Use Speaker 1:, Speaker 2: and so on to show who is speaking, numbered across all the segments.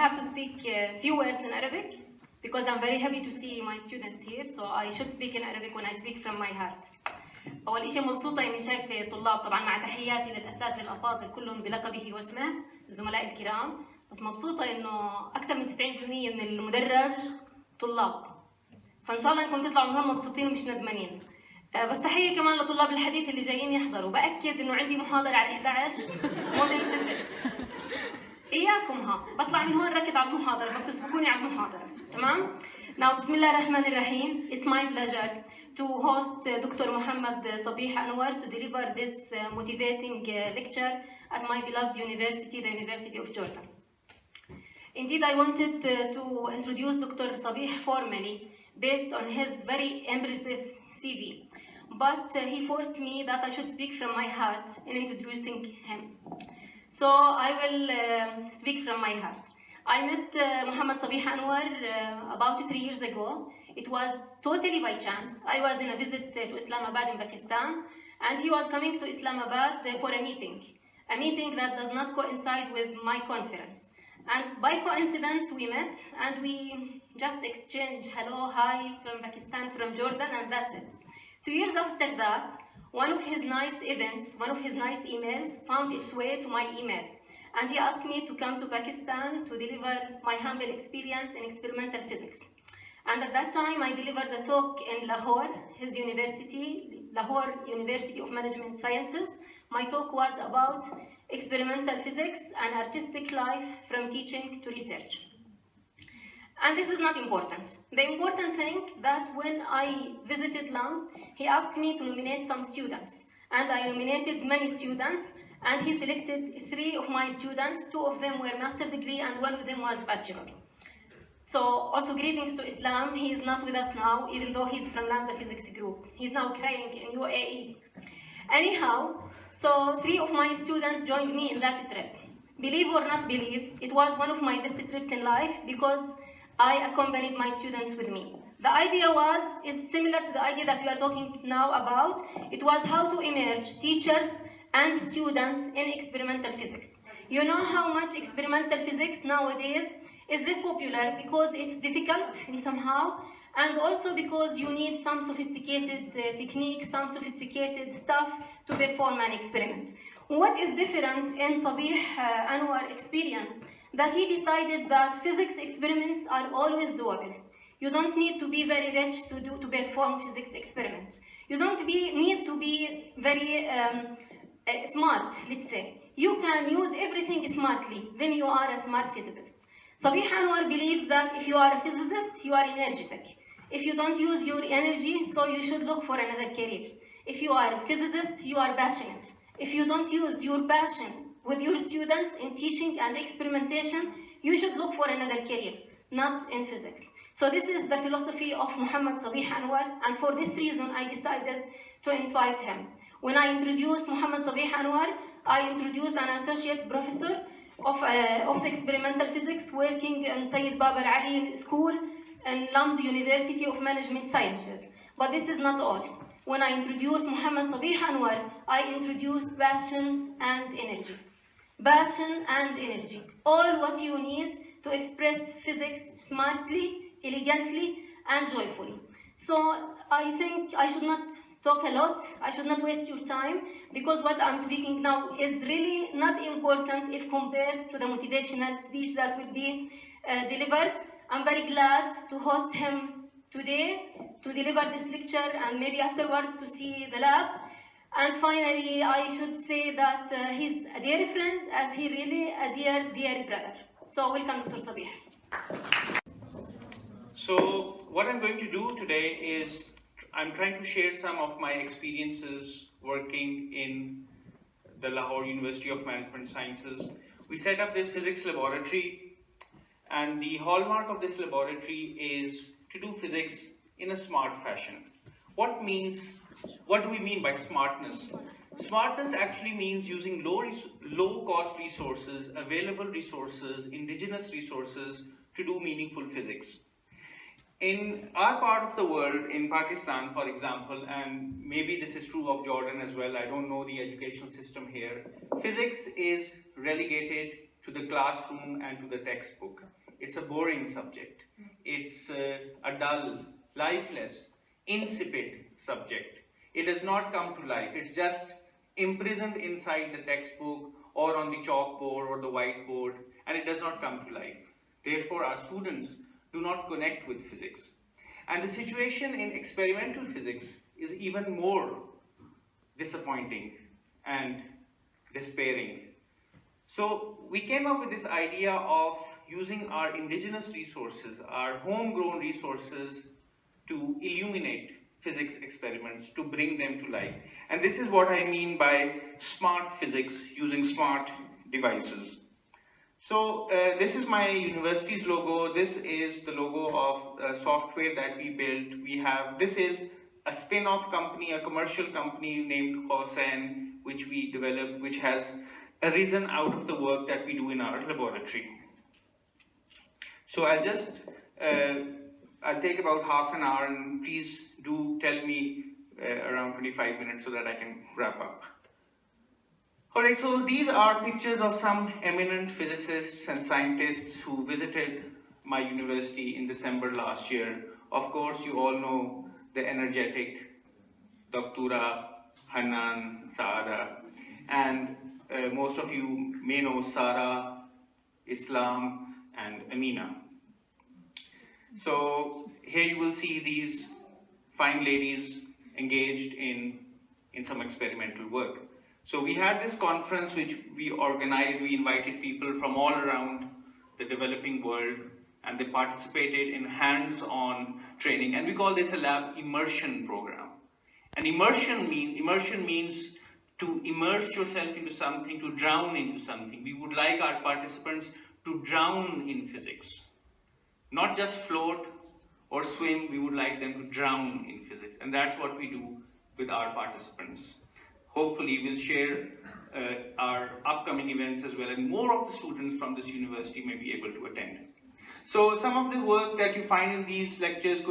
Speaker 1: have to speak a few words in Arabic because I'm very happy to see my students here, so I should speak in Arabic when I speak from my heart. أول شيء مبسوطة إني شايفة طلاب، طبعا مع تحياتي للأساتذة الأفاضل كلهم بلقبه واسمه الزملاء الكرام، بس مبسوطة إنه أكثر من 90% من المدرج طلاب، فإن شاء الله إنكم تطلعوا من هون مبسوطين ومش ندمانين. بس تحية كمان لطلاب الحديث اللي جايين يحضروا، بأكد إنه عندي محاضرة على 11 مودرن فيزيكس. إياكم بطلع من هون ركض على المحاضرة، فبتسبقوني على المحاضرة، تمام؟ Now, بسم الله الرحمن الرحيم. It's my pleasure to host Dr. Mohammed Sabieh Anwar to deliver this motivating lecture at my beloved university, the University of Jordan. Indeed, I wanted to introduce Dr. Sabieh formally based on his very impressive CV, but he forced me that I should speak from my heart in introducing him. So I will speak from my heart. I met Mohammed Sabieh Anwar about 3 years ago. It was totally by chance. I was in a visit to Islamabad in Pakistan, and he was coming to Islamabad for a meeting that does not coincide with my conference. And by coincidence, we met, and we just exchanged hello, hi from Pakistan, from Jordan, and that's it. 2 years after that, one of his nice events, one of his nice emails found its way to my email. And he asked me to come to Pakistan to deliver my humble experience in experimental physics. And at that time, I delivered a talk in Lahore, his university, Lahore University of Management Sciences. My talk was about experimental physics and artistic life from teaching to research. And this is not important. The important thing that when I visited LUMS, he asked me to nominate some students. And I nominated many students, and he selected 3 of my students. 2 of them were master's degree, and 1 of them was bachelor. So also greetings to Islam. He is not with us now, even though he's from Lambda Physics Group. He's now crying in UAE. Anyhow, so 3 of my students joined me in that trip. Believe or not believe, it was one of my best trips in life because I accompanied my students with me. The idea is similar to the idea that we are talking now about. It was how to immerse teachers and students in experimental physics. You know how much experimental physics nowadays is less popular because it's difficult in somehow, and also because you need some sophisticated techniques, some sophisticated stuff to perform an experiment. What is different in Sabieh Anwar experience? That he decided that physics experiments are always doable. You don't need to be very rich to perform physics experiments. You don't need to be very smart, let's say. You can use everything smartly, then you are a smart physicist. Sabieh Anwar believes that if you are a physicist, you are energetic. If you don't use your energy, so you should look for another career. If you are a physicist, you are passionate. If you don't use your passion with your students in teaching and experimentation, you should look for another career, not in physics. So this is the philosophy of Mohammed Sabieh Anwar, and for this reason, I decided to invite him. When I introduced Mohammed Sabieh Anwar, I introduced an associate professor of experimental physics working in Sayyid Bab al-Ali School and LUMS University of Management Sciences. But this is not all. When I introduced Mohammed Sabieh Anwar, I introduced passion and energy. Passion and energy. All what you need to express physics smartly, elegantly, and joyfully. So I think I should not talk a lot. I should not waste your time because what I'm speaking now is really not important if compared to the motivational speech that will be delivered. I'm very glad to host him today to deliver this lecture and maybe afterwards to see the lab. And finally, I should say that he's a dear friend as he really a dear brother. So welcome, Dr. Sabieh.
Speaker 2: So what I'm going to do today is I'm trying to share some of my experiences working in the Lahore University of Management Sciences. We set up this physics laboratory, and the hallmark of this laboratory is to do physics in a smart fashion. What do we mean by smartness? Smartness actually means using low cost resources, available resources, indigenous resources to do meaningful physics. In our part of the world, in Pakistan, for example, and maybe this is true of Jordan as well, I don't know the educational system here, physics is relegated to the classroom and to the textbook. It's a boring subject. It's a dull, lifeless, insipid subject. It does not come to life. It's just imprisoned inside the textbook or on the chalkboard or the whiteboard, and it does not come to life. Therefore, our students do not connect with physics. And the situation in experimental physics is even more disappointing and despairing. So we came up with this idea of using our indigenous resources, our homegrown resources, to illuminate physics experiments, to bring them to life. And this is what I mean by smart physics, using smart devices. So this is my university's logo. This is the logo of software that we built. This is a spin-off company, a commercial company named Hossein, which we developed, which has arisen out of the work that we do in our laboratory. So I'll take about half an hour, and please do tell me around 25 minutes so that I can wrap up. Alright, so these are pictures of some eminent physicists and scientists who visited my university in December last year. Of course, you all know the energetic Dr. Hanan, Saada, and most of you may know Sarah, Islam, and Amina. So here you will see these fine ladies engaged in some experimental work. So we had this conference which we organized. We invited people from all around the developing world, and they participated in hands-on training. And we call this a lab immersion program. And immersion means to immerse yourself into something, to drown into something. We would like our participants to drown in physics. Not just float or swim, we would like them to drown in physics. And that's what we do with our participants. Hopefully, we'll share our upcoming events as well, and more of the students from this university may be able to attend. So some of the work that you find in these lectures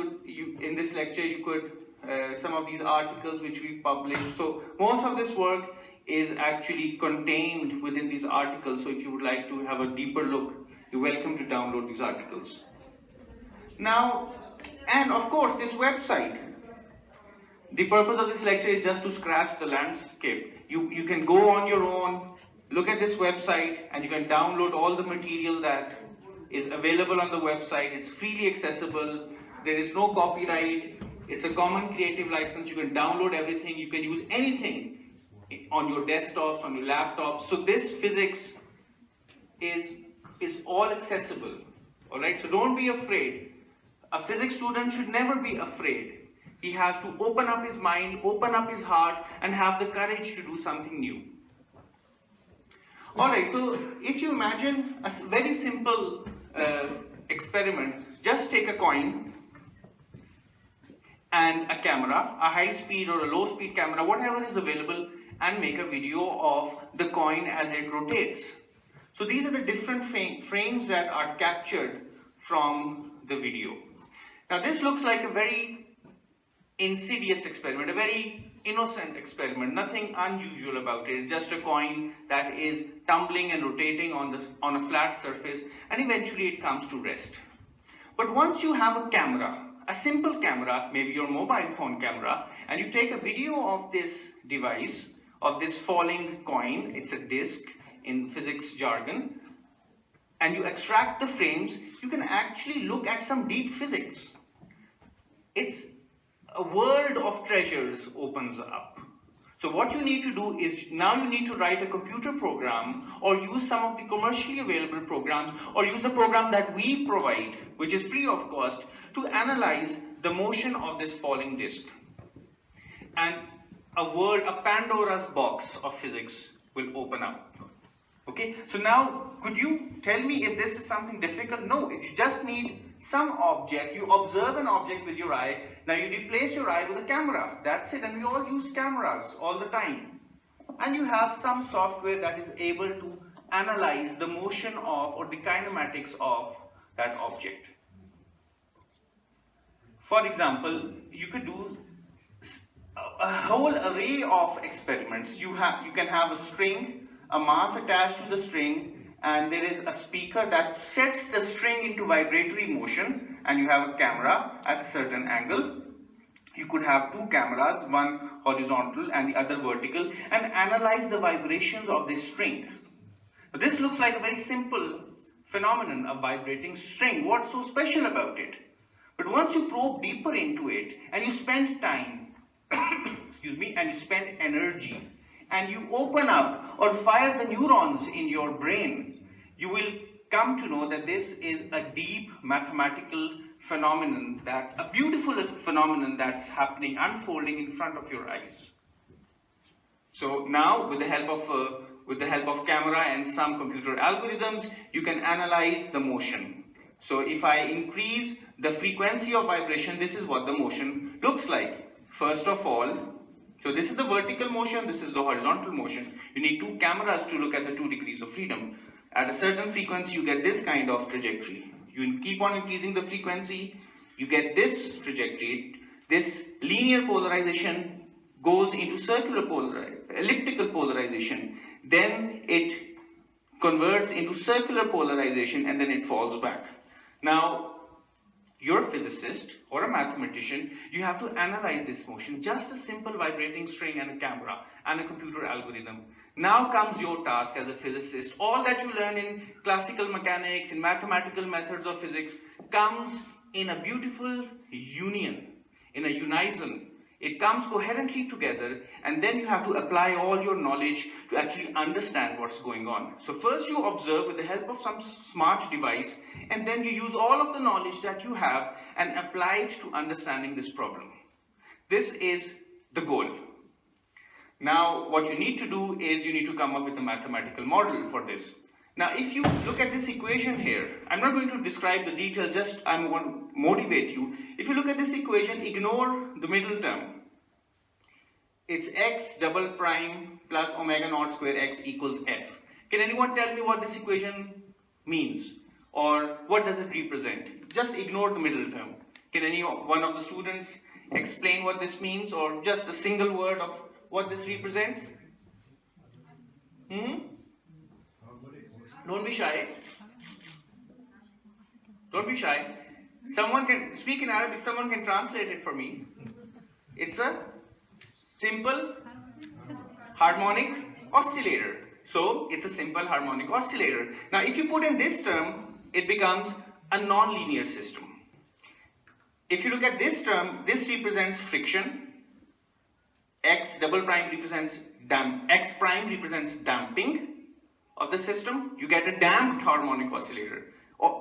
Speaker 2: some of these articles which we've published. So most of this work is actually contained within these articles. So if you would like to have a deeper look, you're welcome to download these articles. Now, and of course, this website. The purpose of this lecture is just to scratch the landscape. You can go on your own, look at this website, and you can download all the material that is available on the website. It's freely accessible. There is no copyright. It's a common creative license. You can download everything. You can use anything on your desktops, on your laptops. So this physics is all accessible. All right. So don't be afraid. A physics student should never be afraid. He has to open up his mind, open up his heart, and have the courage to do something new. All right. So if you imagine a very simple experiment, just take a coin and a camera, a high-speed or a low-speed camera, whatever is available, and make a video of the coin as it rotates. So these are the different frames that are captured from the video. Now this looks like a very insidious experiment, a very innocent experiment, nothing unusual about it. It's just a coin that is tumbling and rotating on a flat surface, and eventually it comes to rest. But once you have a camera, a simple camera, maybe your mobile phone camera, and you take a video of this device, of this falling coin, it's a disc in physics jargon, and you extract the frames, you can actually look at some deep physics. It's a world of treasures opens up. So what you need to do is, now you need to write a computer program, or use some of the commercially available programs, or use the program that we provide, which is free of cost, to analyze the motion of this falling disk. And a Pandora's box of physics will open up. Okay, so now could you tell me if this is something difficult? No, you just need some object. You observe an object with your eye. Now you replace your eye with a camera. That's it. And we all use cameras all the time. And you have some software that is able to analyze the motion of, or the kinematics of, that object. For example, you could do a whole array of experiments. You can have a string, a mass attached to the string, and there is a speaker that sets the string into vibratory motion, and you have a camera at a certain angle. You could have two cameras, one horizontal and the other vertical, and analyze the vibrations of this string. Now, this looks like a very simple phenomenon, a vibrating string. What's so special about it? But once you probe deeper into it and you spend time, excuse me, and you spend energy, and you open up or fire the neurons in your brain, you will come to know that this is a deep mathematical phenomenon, that's a beautiful phenomenon that's happening, unfolding in front of your eyes. So now, with the help of camera and some computer algorithms, you can analyze the motion. So if I increase the frequency of vibration, this is what the motion looks like. First of all, so this is the vertical motion, this is the horizontal motion. You need two cameras to look at the 2 degrees of freedom. At a certain frequency, you get this kind of trajectory. You keep on increasing the frequency, you get this trajectory. This linear polarization goes into elliptical polarization. Then it converts into circular polarization, and then it falls back. Now, you're a physicist or a mathematician, you have to analyze this motion, just a simple vibrating string and a camera and a computer algorithm. Now comes your task as a physicist. All that you learn in classical mechanics, in mathematical methods of physics, comes in a beautiful union, in a unison. It comes coherently together, and then you have to apply all your knowledge to actually understand what's going on. So first you observe with the help of some smart device, and then you use all of the knowledge that you have and apply it to understanding this problem. This is the goal. Now what you need to do is you need to come up with a mathematical model for this. Now if you look at this equation here, I'm not going to describe the detail, just I'm going to motivate you. If you look at this equation, ignore the middle term. It's x double prime plus omega naught square x equals f. Can anyone tell me what this equation means? Or what does it represent? Just ignore the middle term. Can any one of the students explain what this means, or just a single word of what this represents? Don't be shy. Don't be shy. Someone can speak in Arabic, someone can translate it for me. It's a simple harmonic oscillator. So it's a simple harmonic oscillator. Now if you put in this term, it becomes a non-linear system. If you look at this term, this represents friction. X double prime represents X prime represents damping of the system. You get a damped harmonic oscillator.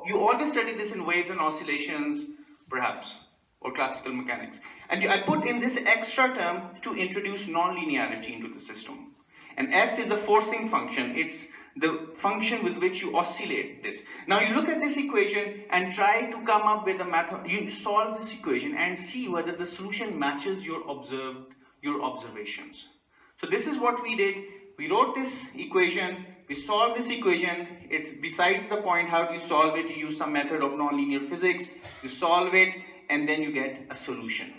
Speaker 2: You always study this in waves and oscillations, perhaps, or classical mechanics. And I put in this extra term to introduce non-linearity into the system. And f is the forcing function. It's the function with which you oscillate this. Now you look at this equation and try to come up with a method. You solve this equation and see whether the solution matches your observations. So this is what we did. We wrote this equation. We solved this equation. It's besides the point. How do you solve it? You use some method of nonlinear physics. You solve it, and then you get a solution.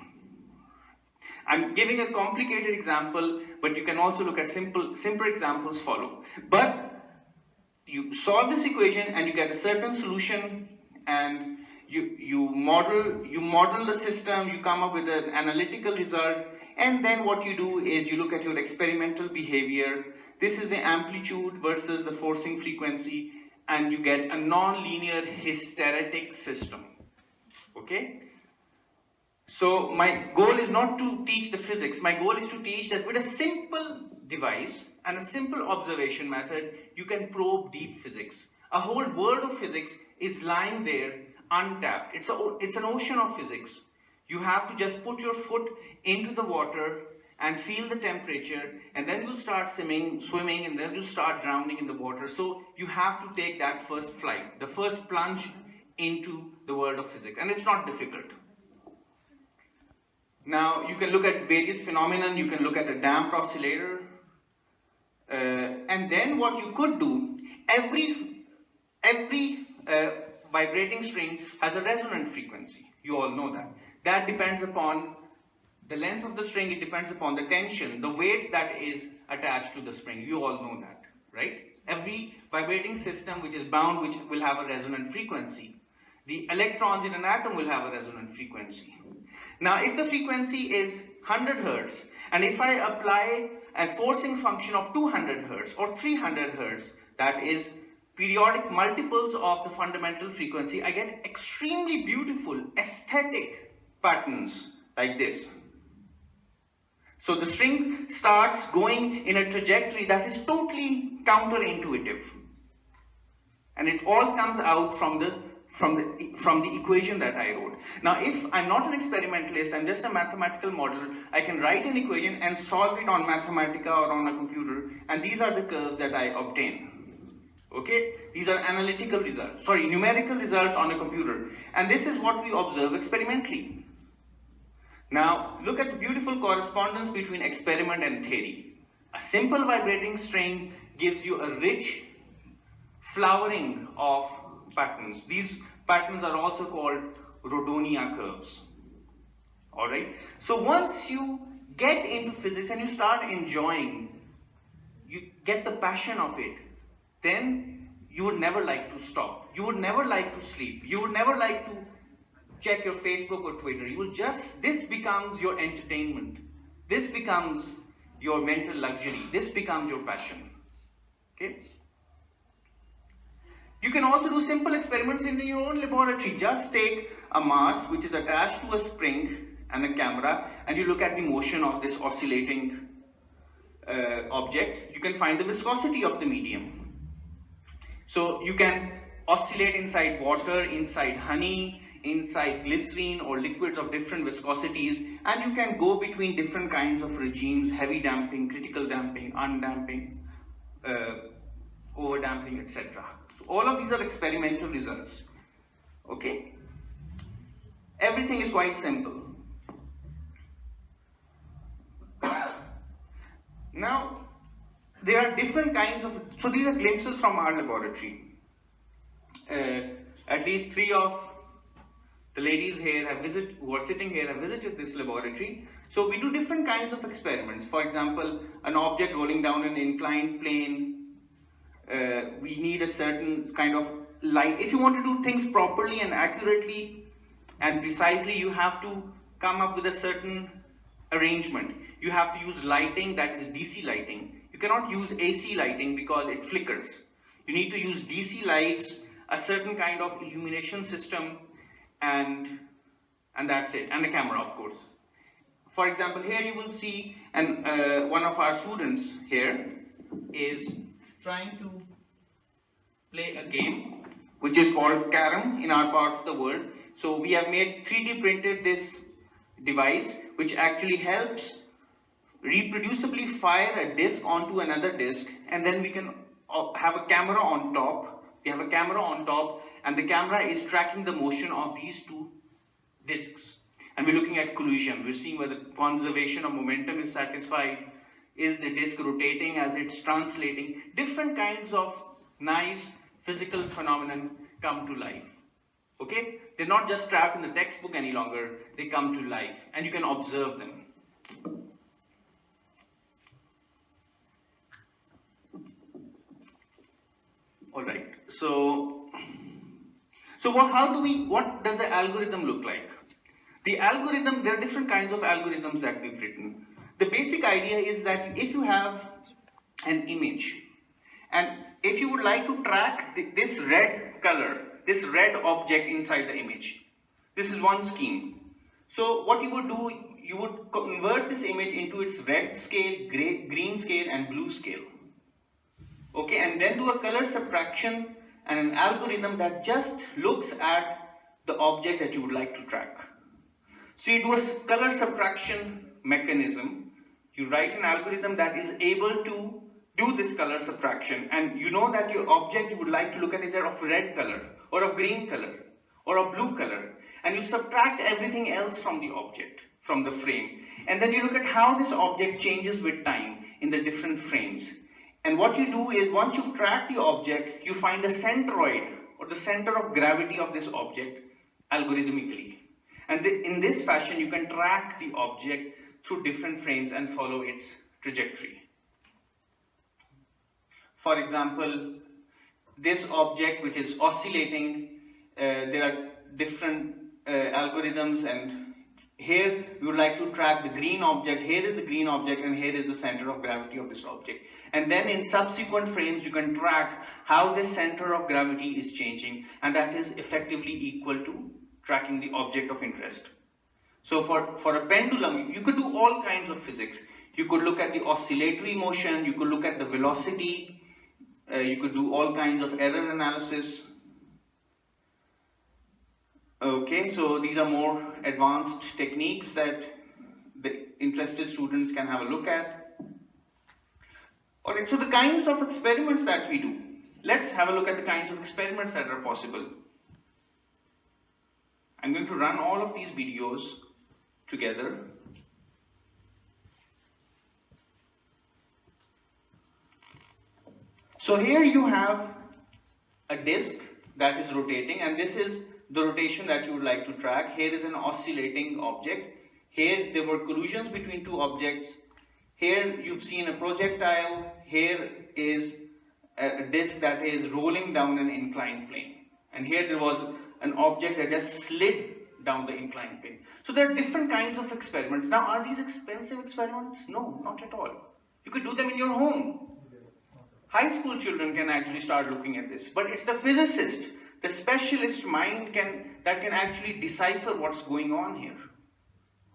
Speaker 2: I'm giving a complicated example, but you can also look at simple examples follow. But you solve this equation and you get a certain solution, and you model the system, you come up with an analytical result, and then what you do is you look at your experimental behavior. This is the amplitude versus the forcing frequency, and you get a non-linear hysteretic system. Okay? So my goal is not to teach the physics. My goal is to teach that with a simple device and a simple observation method, you can probe deep physics. A whole world of physics is lying there untapped. It's an ocean of physics. You have to just put your foot into the water and feel the temperature, and then you'll start swimming, and then you'll start drowning in the water. So you have to take that first flight, the first plunge into the world of physics, and it's not difficult. Now you can look at various phenomena. You can look at a damped oscillator, and then what you could do, every vibrating string has a resonant frequency. You all know that. That depends upon the length of the string. It depends upon the tension, the weight that is attached to the spring. You all know that, right? every vibrating system which is bound, which will have a resonant frequency. The electrons in an atom will have a resonant frequency. Now, if the frequency is 100 hertz, and if I apply a forcing function of 200 hertz or 300 hertz, that is periodic multiples of the fundamental frequency, I get extremely beautiful aesthetic patterns like this. So the string starts going in a trajectory that is totally counterintuitive. And it all comes out from the equation that I wrote. Now, if I'm not an experimentalist, I'm just a mathematical modeler, I can write an equation and solve it on Mathematica or on a computer, and these are the curves that I obtain. Okay, these are analytical results, numerical results on a computer, and this is what we observe experimentally. Now, look at the beautiful correspondence between experiment and theory. A simple vibrating string gives you a rich flowering of patterns. These patterns are also called Rhodonia curves. Alright, so once you get into physics and you start enjoying, you get the passion of it, then you would never like to stop. You would never like to sleep. You would never like to check your Facebook or Twitter. You will this becomes your entertainment. This becomes your mental luxury. This becomes your passion. Okay? You can also do simple experiments in your own laboratory. Just take a mass which is attached to a spring and a camera, and you look at the motion of this oscillating object. You can find the viscosity of the medium. So you can oscillate inside water, inside honey, inside glycerine or liquids of different viscosities, and you can go between different kinds of regimes: heavy damping, critical damping, undamping, over damping, etc. So all of these are experimental results. Okay? Everything is quite simple. Now, there are different kinds of, so these are glimpses from our laboratory. At least 3 of the ladies here who are sitting here have visited this laboratory. So we do different kinds of experiments. For example, an object rolling down an inclined plane, we need a certain kind of light. If you want to do things properly and accurately and precisely, you have to come up with a certain arrangement. You have to use lighting that is DC lighting. You cannot use AC lighting because it flickers. You need to use DC lights, a certain kind of illumination system, and that's it, and a camera, of course. For example, here you will see one of our students here is trying to play a game which is called carom in our part of the world. So we have made 3D printed this device which actually helps reproducibly fire a disc onto another disc, and then we can have a camera on top. We have a camera on top, and the camera is tracking the motion of these 2 discs. And we're looking at collision. We're seeing whether conservation of momentum is satisfied. Is the disc rotating as it's translating? Different kinds of nice physical phenomenon come to life. Okay? They're not just trapped in the textbook any longer. They come to life, and you can observe them. All right. So what does the algorithm look like? The algorithm, there are different kinds of algorithms that we've written. The basic idea is that if you have an image, and if you would like to track this red color, this red object inside the image, this is one scheme. So what you would do, you would convert this image into its red scale, green scale, and blue scale. Okay, and then do a color subtraction and an algorithm that just looks at the object that you would like to track. So you do a color subtraction mechanism. You write an algorithm that is able to do this color subtraction, and you know that your object you would like to look at is of red color or of green color or of blue color, and you subtract everything else from the object, from the frame, and then you look at how this object changes with time in the different frames. And what you do is, once you've tracked the object, you find the centroid or the center of gravity of this object algorithmically. And in this fashion, you can track the object through different frames and follow its trajectory. for example, this object which is oscillating, there are different algorithms, and here we would like to track the green object. Here is the green object and here is the center of gravity of this object. And then in subsequent frames you can track how this center of gravity is changing, and that is effectively equal to tracking the object of interest. So for a pendulum, you could do all kinds of physics. You could look at the oscillatory motion, you could look at the velocity, you could do all kinds of error analysis. Okay, so these are more advanced techniques that the interested students can have a look at. Alright, so the kinds of experiments that we do. Let's have a look at the kinds of experiments that are possible. I'm going to run all of these videos together. So here you have a disk that is rotating, and this is the rotation that you would like to track. Here is an oscillating object. Here there were collisions between two objects. Here you've seen a projectile. Here is a disk that is rolling down an inclined plane. And here there was an object that just slid down the inclined plane. So there are different kinds of experiments. Now, are these expensive experiments? No, not at all. You could do them in your home. High school children can actually start looking at this. But it's the physicist, the specialist mind that can actually decipher what's going on here.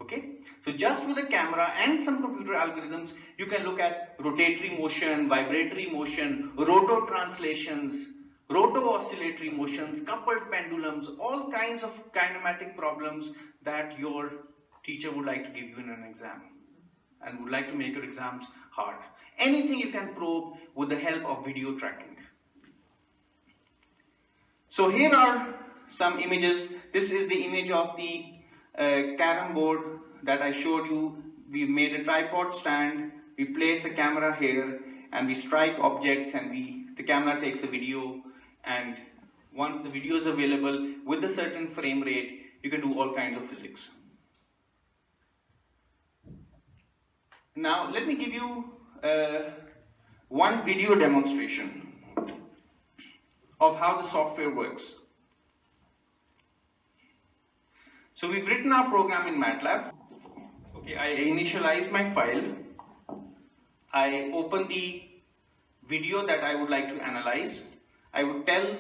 Speaker 2: Okay? So just with a camera and some computer algorithms, you can look at rotatory motion, vibratory motion, roto translations, roto-oscillatory motions, coupled pendulums, all kinds of kinematic problems that your teacher would like to give you in an exam and would like to make your exams hard. Anything you can probe with the help of video tracking. So here are some images. This is the image of the carom board that I showed you. We made a tripod stand, we place a camera here, and we strike objects, and the camera takes a video, and once the video is available with a certain frame rate, you can do all kinds of physics. Now let me give you one video demonstration of how the software works. So we've written our program in MATLAB. Okay, I initialize my file. I open the video that I would like to analyze. I would tell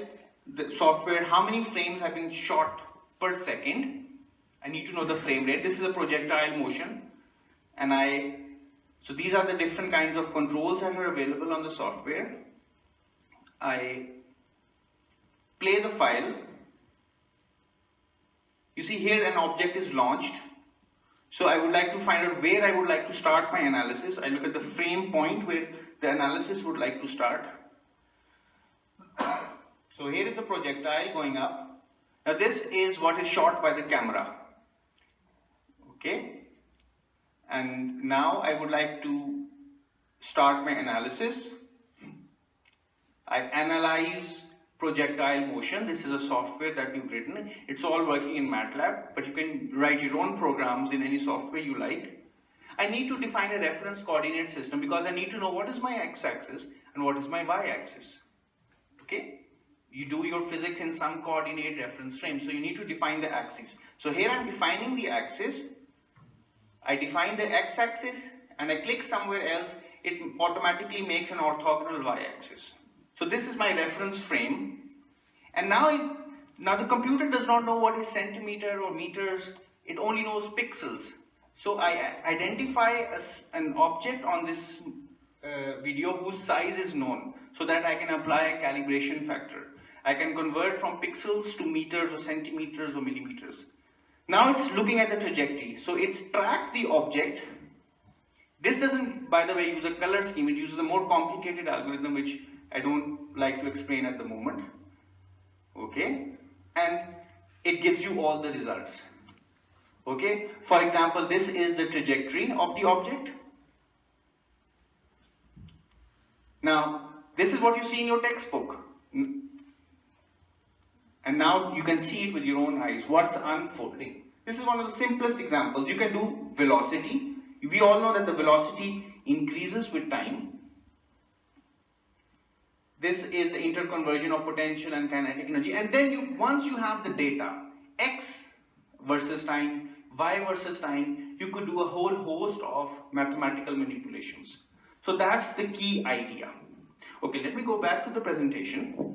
Speaker 2: the software how many frames have been shot per second. I need to know the frame rate. This is a projectile motion. And so these are the different kinds of controls that are available on the software. I play the file. You see here an object is launched. So I would like to find out where I would like to start my analysis. I look at the frame point where the analysis would like to start. So here is the projectile going up. Now this is what is shot by the camera. Okay. And now I would like to start my analysis. I analyze projectile motion. This is a software that we've written. It's all working in MATLAB, but you can write your own programs in any software you like. I need to define a reference coordinate system because I need to know what is my x-axis and what is my y-axis. Okay? You do your physics in some coordinate reference frame, so you need to define the axis. So here I'm defining the axis. I define the x-axis and I click somewhere else, it automatically makes an orthogonal y-axis. So this is my reference frame, and now the computer does not know what is centimeter or meters, it only knows pixels. So I identify an object on this video whose size is known, so that I can apply a calibration factor. I can convert from pixels to meters or centimeters or millimeters. Now it's looking at the trajectory, so it's tracked the object. This doesn't, by the way, use a color scheme, it uses a more complicated algorithm which I don't like to explain at the moment. Okay, and it gives you all the results. Okay, for example, this is the trajectory of the object. Now, this is what you see in your textbook. And now you can see it with your own eyes, what's unfolding. This is one of the simplest examples. You can do velocity. We all know that the velocity increases with time. This is the interconversion of potential and kinetic energy. And then once you have the data, x versus time, y versus time, you could do a whole host of mathematical manipulations. So that's the key idea. Okay, let me go back to the presentation.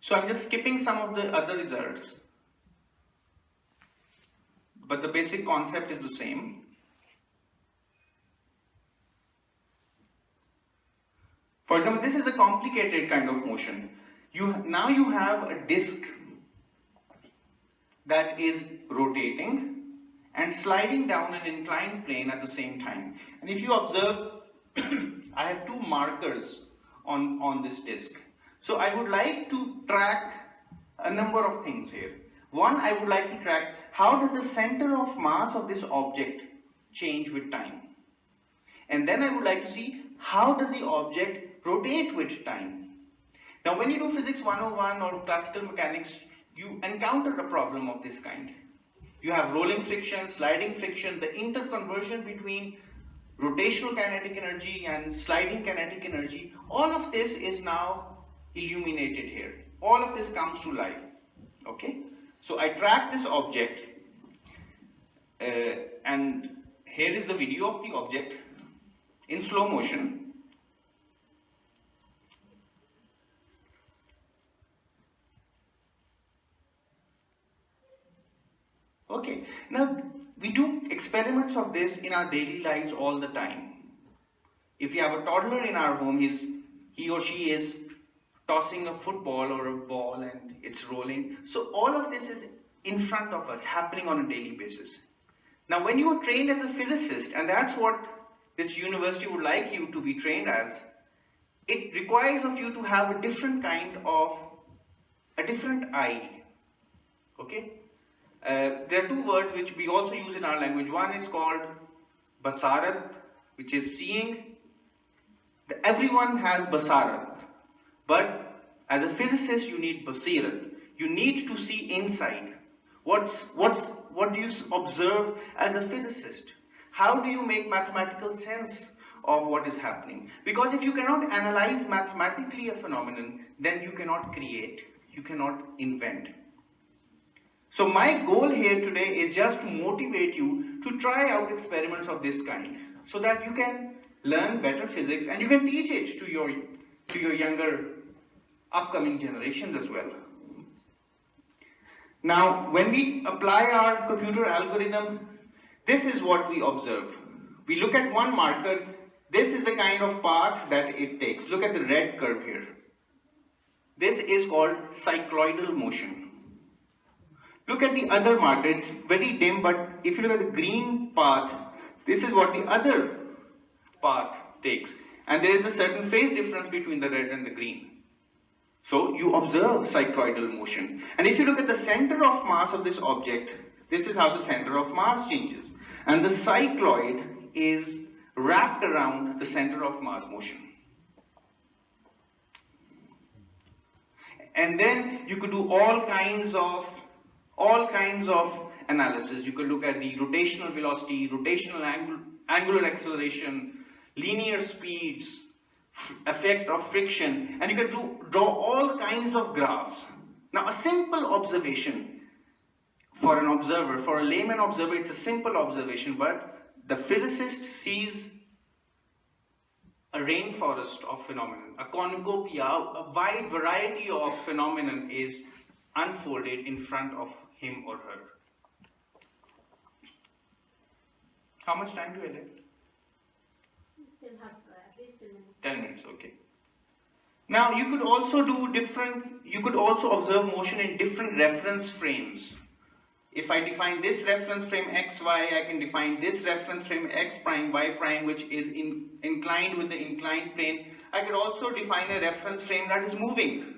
Speaker 2: So I'm just skipping some of the other results, but the basic concept is the same. For example, this is a complicated kind of motion. Now you have a disk that is rotating and sliding down an inclined plane at the same time. And if you observe, I have two markers on this disk. So I would like to track a number of things here. One, I would like to track how does the center of mass of this object change with time. And then I would like to see how does the object rotate with time. Now when you do physics 101 or classical mechanics, you encounter a problem of this kind. You have rolling friction, sliding friction, the interconversion between rotational kinetic energy and sliding kinetic energy. All of this is now illuminated here. All of this comes to life. Okay? So I track this object and here is the video of the object in slow motion. Okay, now we do experiments of this in our daily lives all the time. If you have a toddler in our home, he or she is tossing a football or a ball and it's rolling. So all of this is in front of us, happening on a daily basis. Now when you are trained as a physicist, and that's what this university would like you to be trained as, it requires of you to have a different eye. Okay? There are two words which we also use in our language. One is called basarat, which is seeing. Everyone has basarat, but as a physicist you need basirat. You need to see inside. What do you observe as a physicist? How do you make mathematical sense of what is happening? Because if you cannot analyze mathematically a phenomenon, then you cannot create, you cannot invent. So my goal here today is just to motivate you to try out experiments of this kind so that you can learn better physics and you can teach it to your younger upcoming generations as well. Now, when we apply our computer algorithm, this is what we observe. We look at one marker, this is the kind of path that it takes. Look at the red curve here. This is called cycloidal motion. Look at the other marker, it's very dim, but if you look at the green path, this is what the other path takes. And there is a certain phase difference between the red and the green. So you observe cycloidal motion. And if you look at the center of mass of this object, this is how the center of mass changes. And the cycloid is wrapped around the center of mass motion. And then you could do all kinds of analysis. You could look at the rotational velocity, rotational angular acceleration, linear speeds, effect of friction, and you can draw all kinds of graphs. Now a simple observation for an observer, for a layman observer, it's a simple observation, but the physicist sees a rainforest of phenomenon, a cornucopia, a wide variety of phenomenon is unfolded in front of him or her. How much time do I have?
Speaker 1: We still have at least 10 minutes.
Speaker 2: 10 minutes, okay. Now you could also observe motion in different reference frames. If I define this reference frame x, y, I can define this reference frame x prime, y prime, which is inclined with the inclined plane. I could also define a reference frame that is moving.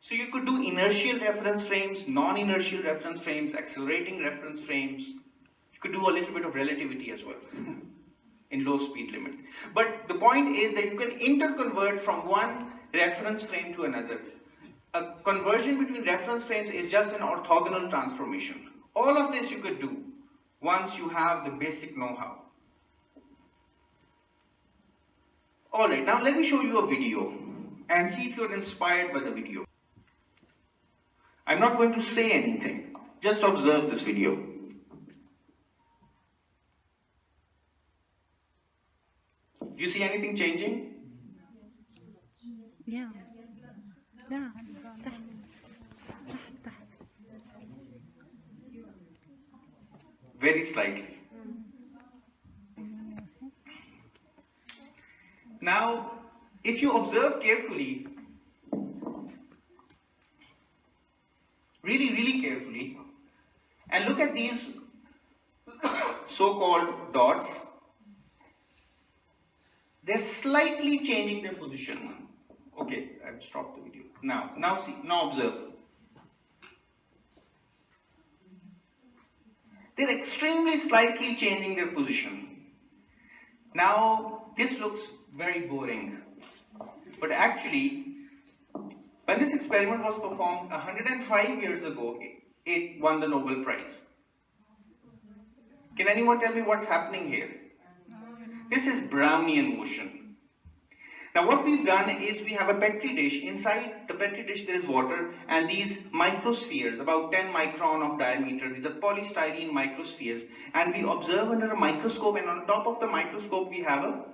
Speaker 2: So you could do inertial reference frames, non-inertial reference frames, accelerating reference frames. You could do a little bit of relativity as well in low speed limit. But the point is that you can interconvert from one reference frame to another. A conversion between reference frames is just an orthogonal transformation. All of this you could do once you have the basic know-how. Alright, now let me show you a video and see if you're inspired by the video. I'm not going to say anything, just observe this video. Do you see anything changing?
Speaker 3: Yeah. Yeah. تحت.
Speaker 2: Very slightly. Now, if you observe carefully, really carefully, and look at these so-called dots, they're slightly changing their position. Okay, I've stopped the video. Now see, now observe. They're extremely slightly changing their position. Now, this looks very boring. But actually, when this experiment was performed 105 years ago, it won the Nobel Prize. Can anyone tell me what's happening here? This is Brownian motion. Now what we've done is we have a petri dish. Inside the petri dish there is water and these microspheres, about 10 micron of diameter. These are polystyrene microspheres, and we observe under a microscope, and on top of the microscope we have a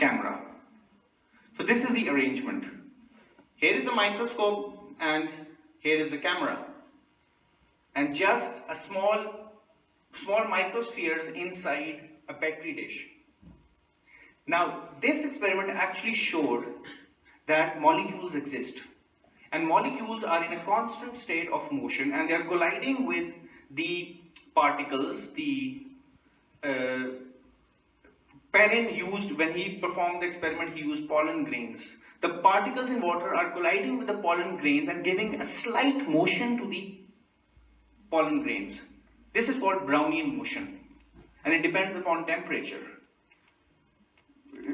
Speaker 2: camera. So this is the arrangement. Here is the microscope and here is the camera. And just a small microspheres inside a petri dish. Now, this experiment actually showed that molecules exist. And molecules are in a constant state of motion and they are colliding with the particles. The Perrin used, when he performed the experiment, he used pollen grains. The particles in water are colliding with the pollen grains and giving a slight motion to the pollen grains. This is called Brownian motion. And it depends upon temperature.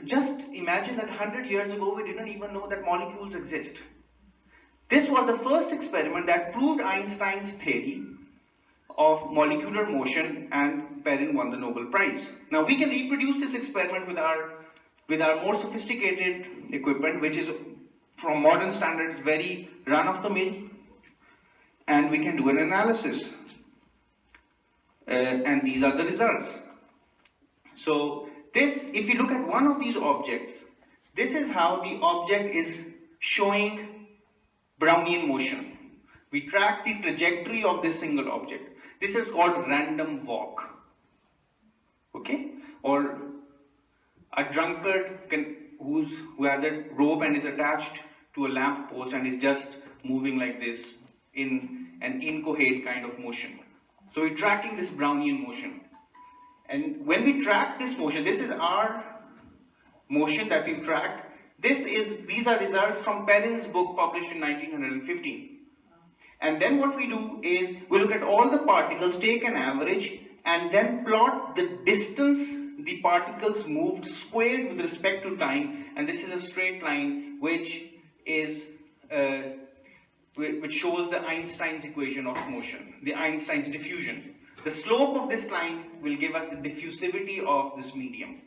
Speaker 2: Just imagine that 100 years ago we didn't even know that molecules exist. This was the first experiment that proved Einstein's theory of molecular motion, and Perrin won the Nobel Prize. Now we can reproduce this experiment with our more sophisticated equipment, which is from modern standards very run-of-the-mill, and we can do an analysis. And these are the results. So this, if you look at one of these objects, this is how the object is showing Brownian motion. We track the trajectory of this single object. This is called random walk. Okay? Or a drunkard who has a rope and is attached to a lamp post and is just moving like this in an inchoate kind of motion. So we're tracking this Brownian motion. And when we track this motion, this is our motion that we've tracked. These are results from Perrin's book published in 1915. And then what we do is we look at all the particles, take an average, and then plot the distance the particles moved squared with respect to time. And this is a straight line which shows the Einstein's equation of motion, the Einstein's diffusion. The slope of this line will give us the diffusivity of this medium.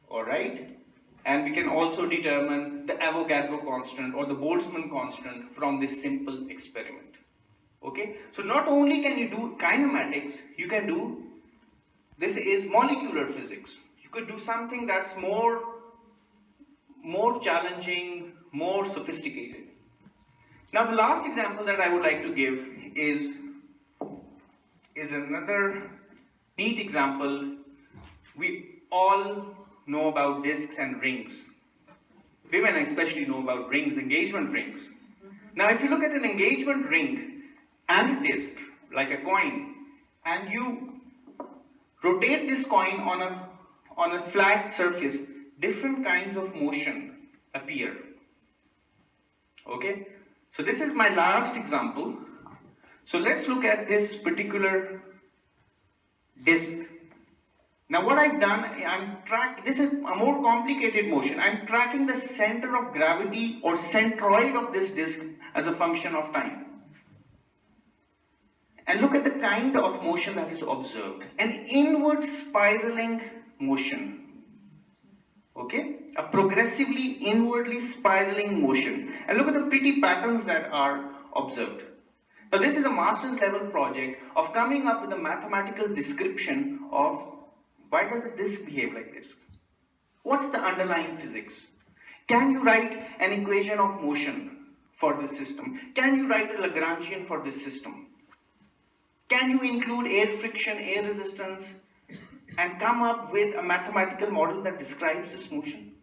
Speaker 2: Alright? And we can also determine the Avogadro constant or the Boltzmann constant from this simple experiment. Okay? So not only can you do kinematics, you can do, this is molecular physics. You could do something that's more challenging, more sophisticated. Now the last example that I would like to give is another neat example. We all know about discs and rings. Women especially know about rings, engagement rings. Now if you look at an engagement ring and a disc, like a coin, and you rotate this coin on a flat surface, different kinds of motion appear. Okay? So this is my last example. So let's look at this particular disc. Now what I've done, this is a more complicated motion. I'm tracking the center of gravity or centroid of this disc as a function of time. And look at the kind of motion that is observed. An inward spiraling motion. Okay? A progressively inwardly spiraling motion. And look at the pretty patterns that are observed. Now this is a master's level project of coming up with a mathematical description of why does the disk behave like this? What's the underlying physics? Can you write an equation of motion for this system? Can you write a Lagrangian for this system? Can you include air friction, air resistance, and come up with a mathematical model that describes this motion?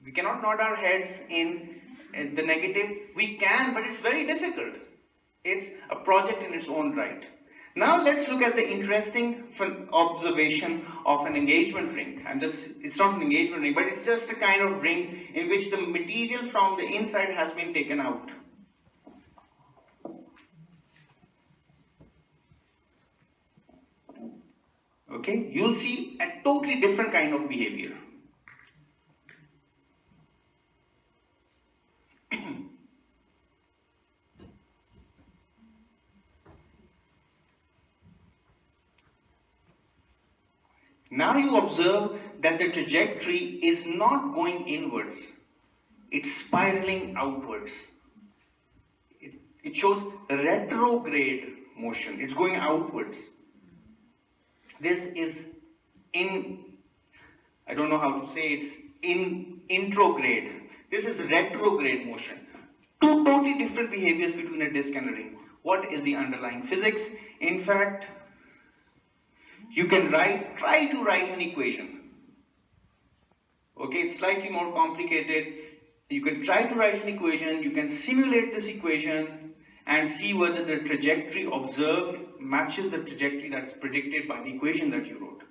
Speaker 2: We cannot nod our heads in the negative. We can, but it's very difficult. It's a project in its own right. Now let's look at the interesting observation of an engagement ring. And it's not an engagement ring, but it's just a kind of ring in which the material from the inside has been taken out. Okay, you'll see a totally different kind of behavior. Now you observe that the trajectory is not going inwards, it's spiraling outwards. It shows retrograde motion, it's going outwards. This is I don't know how to say, it's intrograde. This is retrograde motion. Two totally different behaviors between a disk and a ring. What is the underlying physics? In fact, you can try to write an equation. Okay, it's slightly more complicated. You can try to write an equation, you can simulate this equation and see whether the trajectory observed matches the trajectory that is predicted by the equation that you wrote.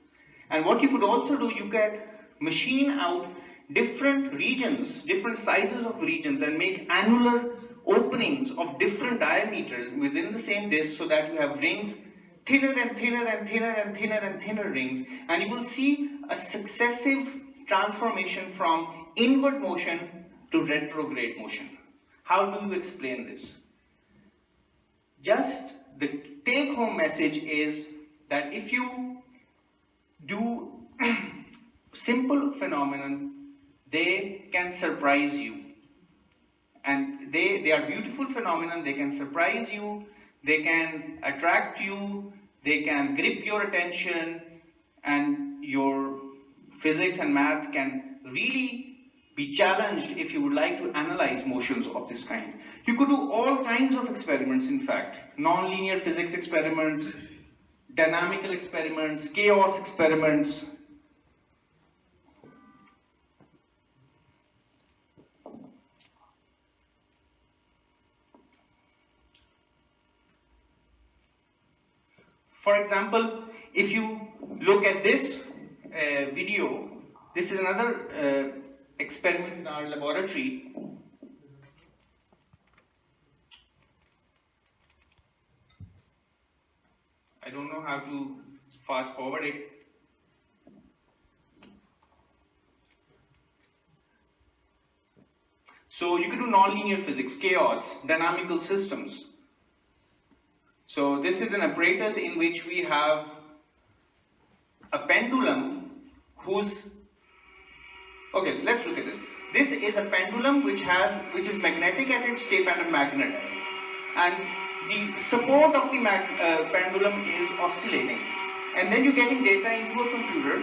Speaker 2: And what you could also do, you could machine out different regions, different sizes of regions, and make annular openings of different diameters within the same disk so that you have rings, thinner and thinner and thinner and thinner and thinner rings, and you will see a successive transformation from inward motion to retrograde motion. How do you explain this? Just the take-home message is that if you do simple phenomenon, they can surprise you. And they are beautiful phenomenon, they can surprise you, they can attract you, they can grip your attention, and your physics and math can really be challenged if you would like to analyze motions of this kind. You could do all kinds of experiments, in fact. Non-linear physics experiments, dynamical experiments, chaos experiments. For example, if you look at this video, this is another experiment in our laboratory. I don't know how to fast forward it. So you could do nonlinear physics, chaos, dynamical systems. So this is an apparatus in which we have a pendulum whose, okay, let's look at this. This is a pendulum which is magnetic at its tip and a magnet. And the support of the pendulum is oscillating. And then you're getting data into a computer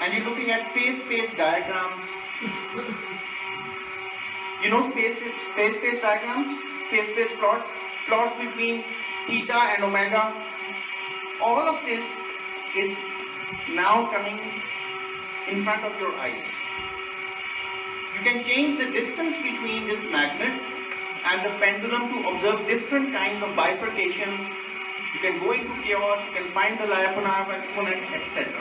Speaker 2: and you're looking at phase-space diagrams. You know phase-space diagrams? Phase-space plots between theta and omega. All of this is now coming in front of your eyes. You can change the distance between this magnet and the pendulum to observe different kinds of bifurcations. You can go into chaos, you can find the Lyapunov exponent, etc.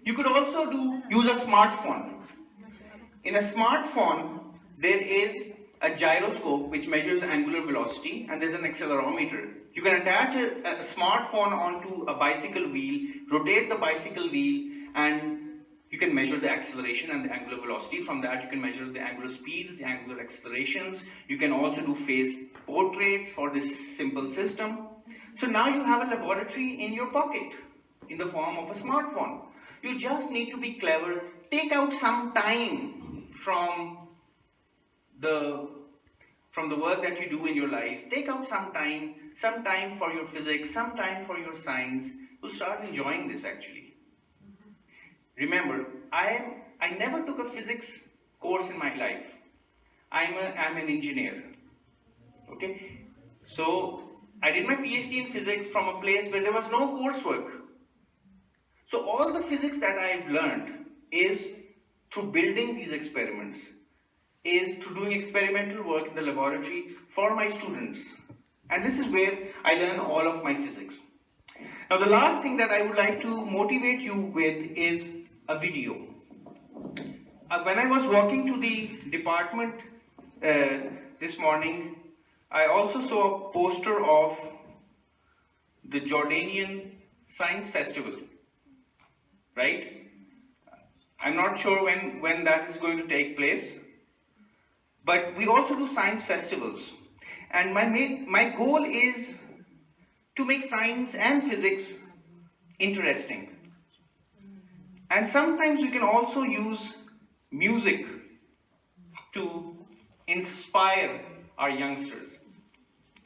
Speaker 2: You could also use a smartphone. In a smartphone, there is a gyroscope which measures angular velocity, and there's an accelerometer. You can attach a smartphone onto a bicycle wheel, rotate the bicycle wheel, and you can measure the acceleration and the angular velocity. From that, you can measure the angular speeds, the angular accelerations. You can also do phase portraits for this simple system. So now you have a laboratory in your pocket in the form of a smartphone. You just need to be clever. Take out some time from the work that you do in your lives. Take out some time for your physics, some time for your science. You'll start enjoying this actually. Remember, I never took a physics course in my life. I'm an engineer. Okay? So I did my PhD in physics from a place where there was no coursework. So all the physics that I've learned is through building these experiments, is through doing experimental work in the laboratory for my students. And this is where I learn all of my physics. Now the last thing that I would like to motivate you with is a video. When I was walking to the department this morning, I also saw a poster of the Jordanian Science Festival, right? I'm not sure when that is going to take place, but we also do science festivals. And my goal is to make science and physics interesting. And sometimes we can also use music to inspire our youngsters.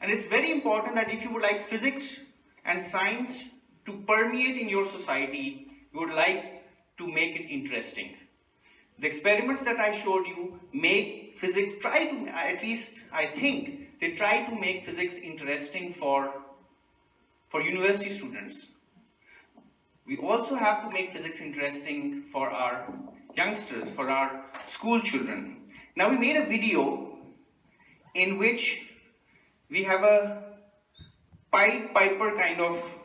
Speaker 2: And it's very important that if you would like physics and science to permeate in your society, you would like to make it interesting. The experiments that I showed you make physics, at least I think, they try to make physics interesting for university students. We also have to make physics interesting for our youngsters, for our school children. Now we made a video in which we have a Pied Piper kind of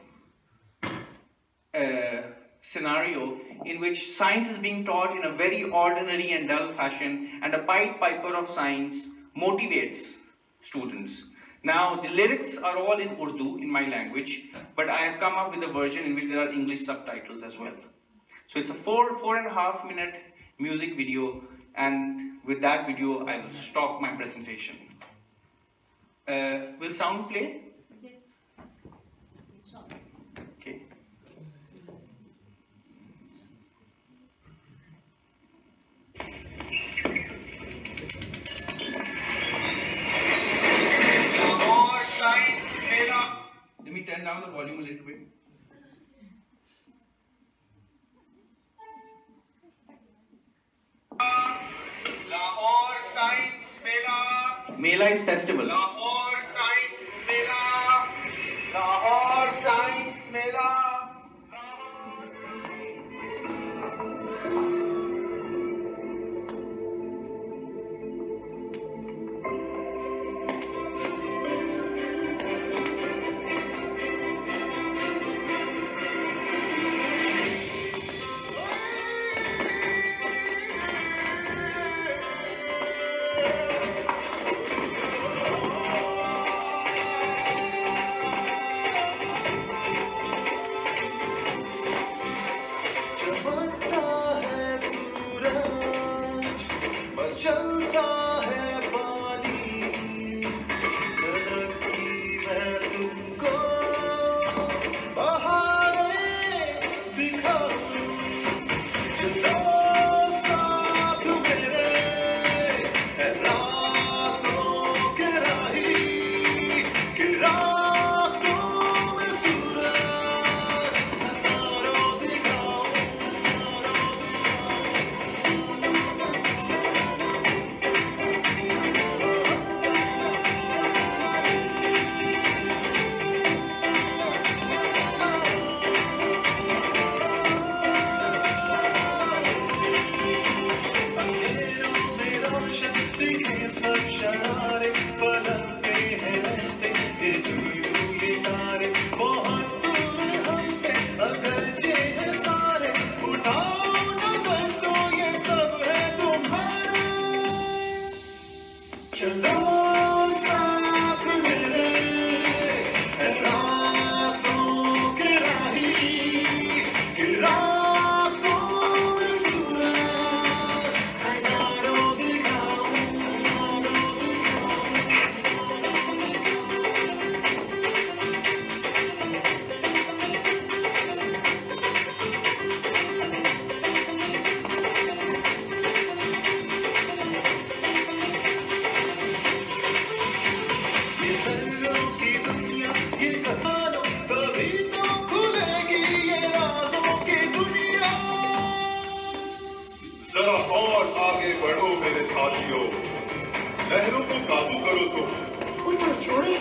Speaker 2: scenario in which science is being taught in a very ordinary and dull fashion, and a Pied Piper of science motivates students. Now the lyrics are all in Urdu, in my language, but I have come up with a version in which there are English subtitles as well. So it's a 4.5 minute music video, and with that video I will stop my presentation. Will sound play?
Speaker 1: Yes.
Speaker 2: Okay. Lahore Science Mela. Let me turn down the volume a little bit. Lahore Science Mela. Mela is festival. Lahore Science Mela. Lahore Science Mela.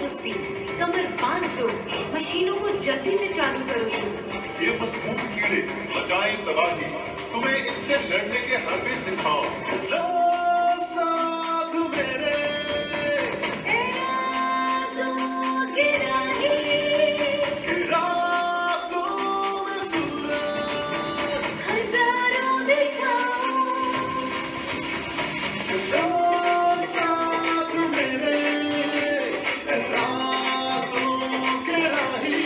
Speaker 4: सुस्ती, कमर बांध लो, मशीनों को जल्दी से चालू करो तुम।
Speaker 5: ये मसमूम कीड़े मचाएं तबाही, तुम्हें इनसे लड़ने के हरबे सिखाओ। चलो साथ मेरे, गिरा दो मैं सूरज,
Speaker 4: हजारों दिखाओ।
Speaker 5: चलो साथ मेरे, रातों के राही,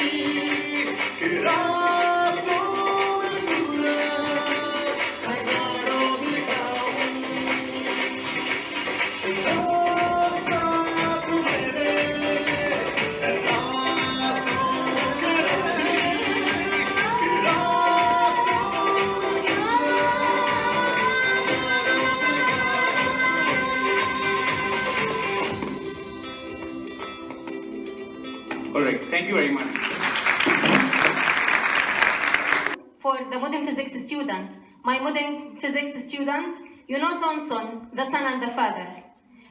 Speaker 5: गिरा दो मैं सूरज, हजारों दिखाओ। चलो साथ मेरे,
Speaker 2: All right, thank you very much.
Speaker 1: For the modern physics student, my modern physics student, you know Thomson, the son and the father.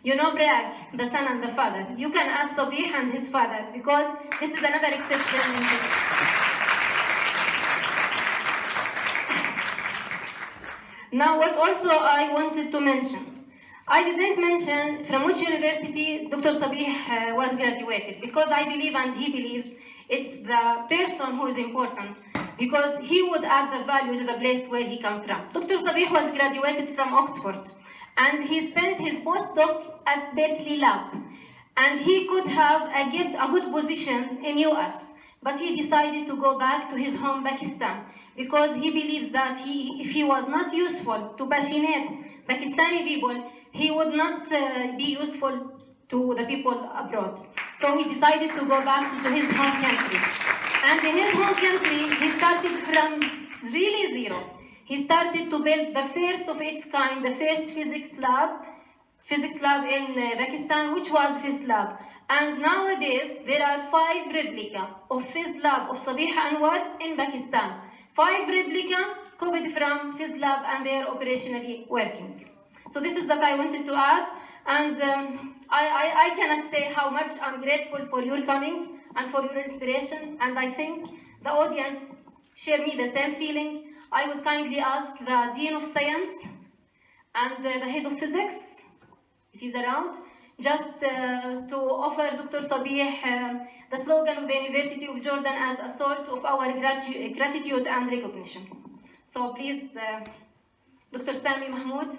Speaker 1: You know Bragg, the son and the father. You can add Sabieh and his father because this is another exception in physics. Now, what also I wanted to mention. I didn't mention from which university Dr. Sabieh was graduated because I believe and he believes it's the person who is important because he would add the value to the place where he comes from. Dr. Sabieh was graduated from Oxford and he spent his postdoc at Berkeley Lab and he could have a good position in US, but he decided to go back to his home Pakistan because he believes that if he was not useful to passionate Pakistani people, he would not be useful to the people abroad. So he decided to go back to his home country. And in his home country, he started from really zero. He started to build the first of its kind, the first physics lab in Pakistan, which was Phys Lab. And nowadays, there are 5 replica of Phys Lab of Sabieh Anwar in Pakistan. 5 replica copied from Phys Lab and they are operationally working. So this is that I wanted to add, and I cannot say how much I'm grateful for your coming and for your inspiration, and I think the audience share me the same feeling. I would kindly ask the Dean of Science and the Head of Physics, if he's around, just to offer Dr. Sabieh the slogan of the University of Jordan as a sort of our gratitude and recognition. So please, Dr. Sami Mahmoud.